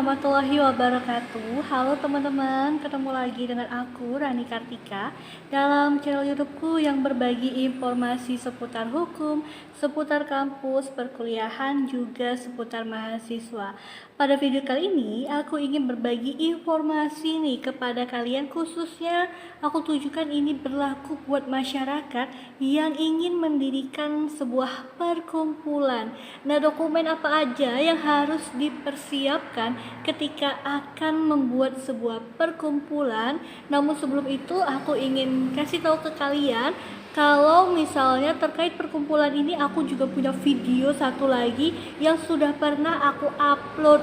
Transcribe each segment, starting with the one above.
warahmatullahi wabarakatuh. Halo teman-teman, ketemu lagi dengan aku Rani Kartika dalam channel YouTubeku yang berbagi informasi seputar hukum, seputar kampus, perkuliahan, juga seputar mahasiswa. Pada video kali ini aku ingin berbagi informasi nih kepada kalian, khususnya aku tujukan ini berlaku buat masyarakat yang ingin mendirikan sebuah perkumpulan. Nah, dokumen apa aja yang harus dipersiapkan ketika akan membuat sebuah perkumpulan? Namun sebelum itu aku ingin kasih tahu ke kalian kalau misalnya terkait perkumpulan ini, aku juga punya video satu lagi yang sudah pernah aku upload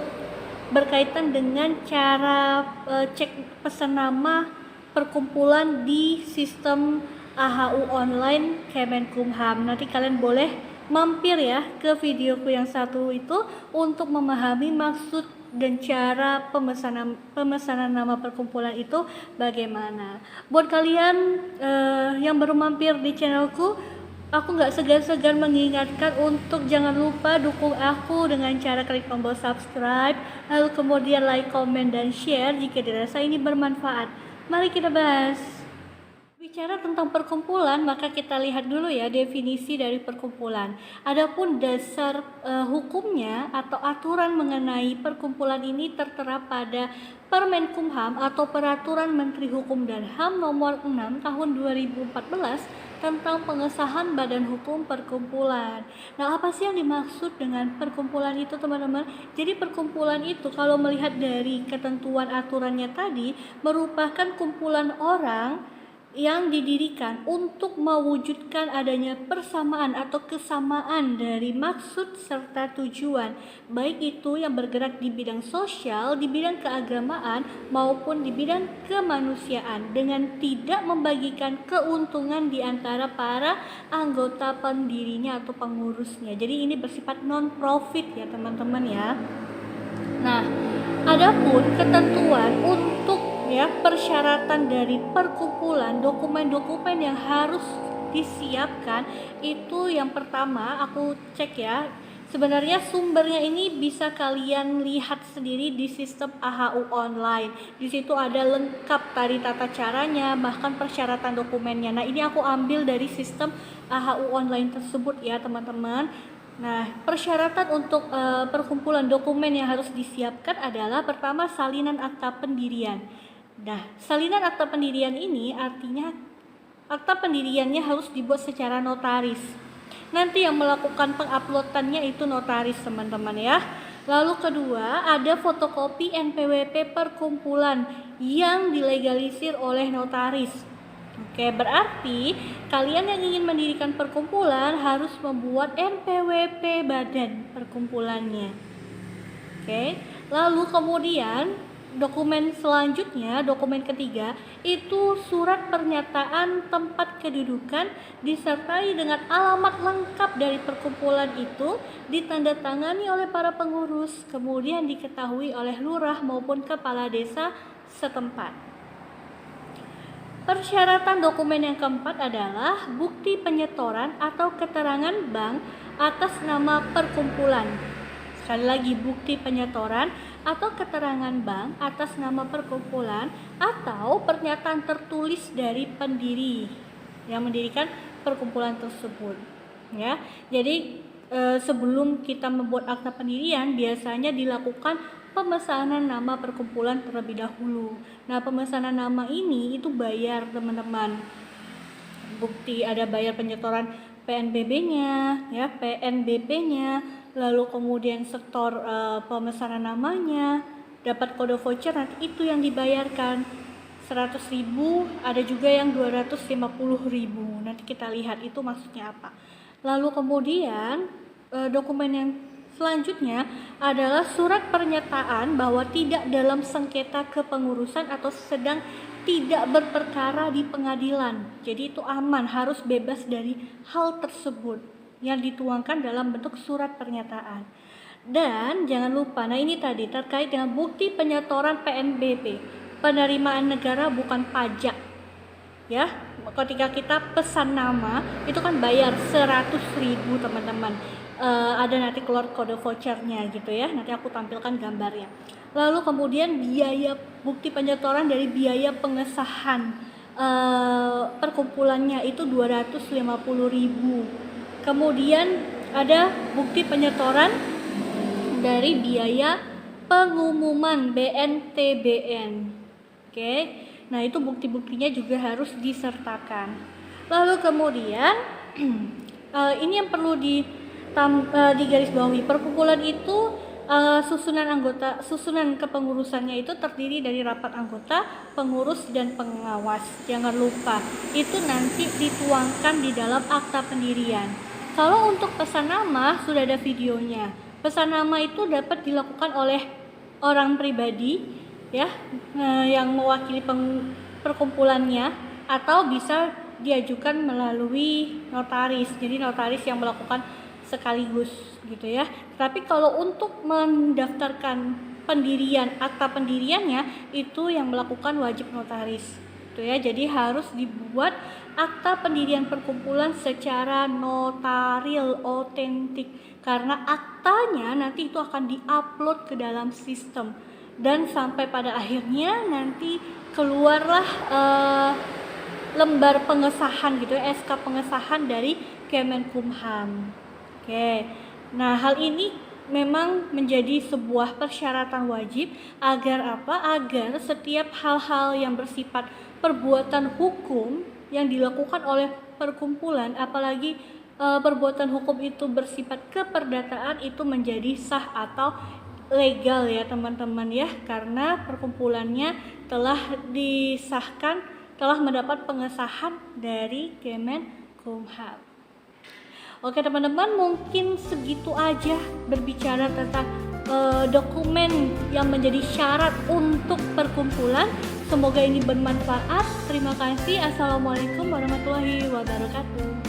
berkaitan dengan cara cek pesan nama perkumpulan di sistem AHU online Kemenkumham. Nanti kalian boleh mampir ya ke videoku yang satu itu untuk memahami maksud dan cara pemesanan nama perkumpulan itu bagaimana. Buat kalian yang baru mampir di channelku, aku nggak segan-segan mengingatkan untuk jangan lupa dukung aku dengan cara klik tombol subscribe, lalu kemudian like, comment, dan share jika dirasa ini bermanfaat. Mari kita bahas. Bicara tentang perkumpulan, maka kita lihat dulu ya definisi dari perkumpulan. Adapun dasar hukumnya atau aturan mengenai perkumpulan ini tertera pada Permenkumham atau Peraturan Menteri Hukum dan HAM nomor 6 tahun 2014 tentang pengesahan Badan Hukum Perkumpulan. Nah, apa sih yang dimaksud dengan perkumpulan itu, teman-teman? Jadi perkumpulan itu kalau melihat dari ketentuan aturannya tadi merupakan kumpulan orang yang didirikan untuk mewujudkan adanya persamaan atau kesamaan dari maksud serta tujuan, baik itu yang bergerak di bidang sosial, di bidang keagamaan, maupun di bidang kemanusiaan, dengan tidak membagikan keuntungan di antara para anggota pendirinya atau pengurusnya. Jadi ini bersifat non-profit ya teman-teman ya. Nah, adapun ketentuan untuk persyaratan dari perkumpulan, dokumen-dokumen yang harus disiapkan itu, yang pertama aku cek ya. Sebenarnya sumbernya ini bisa kalian lihat sendiri di sistem AHU online. Di situ ada lengkap tadi tata caranya, bahkan persyaratan dokumennya. Nah, ini aku ambil dari sistem AHU online tersebut ya, teman-teman. Nah, persyaratan untuk perkumpulan dokumen yang harus disiapkan adalah pertama salinan akta pendirian. Nah, salinan akta pendirian ini artinya akta pendiriannya harus dibuat secara notaris. Nanti yang melakukan penguploadannya itu notaris, teman-teman ya. Lalu kedua, ada fotokopi NPWP perkumpulan yang dilegalisir oleh notaris. Oke, berarti kalian yang ingin mendirikan perkumpulan harus membuat NPWP badan perkumpulannya. Oke, lalu kemudian dokumen selanjutnya, dokumen ketiga, itu surat pernyataan tempat kedudukan disertai dengan alamat lengkap dari perkumpulan itu, ditandatangani oleh para pengurus, kemudian diketahui oleh lurah maupun kepala desa setempat. Persyaratan dokumen yang keempat adalah bukti penyetoran atau keterangan bank atas nama perkumpulan. Sekali lagi, bukti penyetoran atau keterangan bank atas nama perkumpulan atau pernyataan tertulis dari pendiri yang mendirikan perkumpulan tersebut ya. Jadi sebelum kita membuat akta pendirian biasanya dilakukan pemesanan nama perkumpulan terlebih dahulu. Nah, pemesanan nama ini itu bayar, teman-teman. Bukti ada bayar penyetoran PNBP-nya ya, PNBP-nya, lalu kemudian setor pemesanan namanya, dapat kode voucher, nanti itu yang dibayarkan 100.000, ada juga yang 250.000. Nanti kita lihat itu maksudnya apa. Lalu kemudian dokumen yang selanjutnya adalah surat pernyataan bahwa tidak dalam sengketa kepengurusan atau sedang tidak berperkara di pengadilan. Jadi itu aman, harus bebas dari hal tersebut yang dituangkan dalam bentuk surat pernyataan. Dan jangan lupa, nah ini tadi terkait dengan bukti penyetoran PNBP, penerimaan negara bukan pajak ya. Ketika kita pesan nama itu kan bayar 100.000, teman-teman. ada nanti keluar kode vouchernya gitu ya, nanti aku tampilkan gambarnya. Lalu kemudian biaya bukti penyetoran dari biaya pengesahan perkumpulannya itu 250.000. Kemudian ada bukti penyetoran dari biaya pengumuman BNTBN. Oke. Nah, itu bukti-buktinya juga harus disertakan. Lalu kemudian ini yang perlu digarisbawahi, perkumpulan itu susunan kepengurusannya itu terdiri dari rapat anggota, pengurus dan pengawas. Jangan lupa itu nanti dituangkan di dalam akta pendirian. Kalau untuk pesan nama sudah ada videonya. Pesan nama itu dapat dilakukan oleh orang pribadi ya, yang mewakili perkumpulannya, atau bisa diajukan melalui notaris. Jadi notaris yang melakukan sekaligus gitu ya. Tapi kalau untuk mendaftarkan pendirian, akta pendiriannya itu yang melakukan wajib notaris. Gitu ya. Jadi harus dibuat akta pendirian perkumpulan secara notaril otentik, karena aktanya nanti itu akan diupload ke dalam sistem dan sampai pada akhirnya nanti keluarlah lembar pengesahan gitu ya, SK pengesahan dari Kemenkumham. Oke. Nah, hal ini memang menjadi sebuah persyaratan wajib agar apa? Agar setiap hal-hal yang bersifat perbuatan hukum yang dilakukan oleh perkumpulan, apalagi perbuatan hukum itu bersifat keperdataan, itu menjadi sah atau legal ya teman-teman ya, karena perkumpulannya telah disahkan, telah mendapat pengesahan dari Kemenkumham. Oke teman-teman, mungkin segitu aja berbicara tentang dokumen yang menjadi syarat untuk perkumpulan. Semoga ini bermanfaat. Terima kasih. Assalamualaikum warahmatullahi wabarakatuh.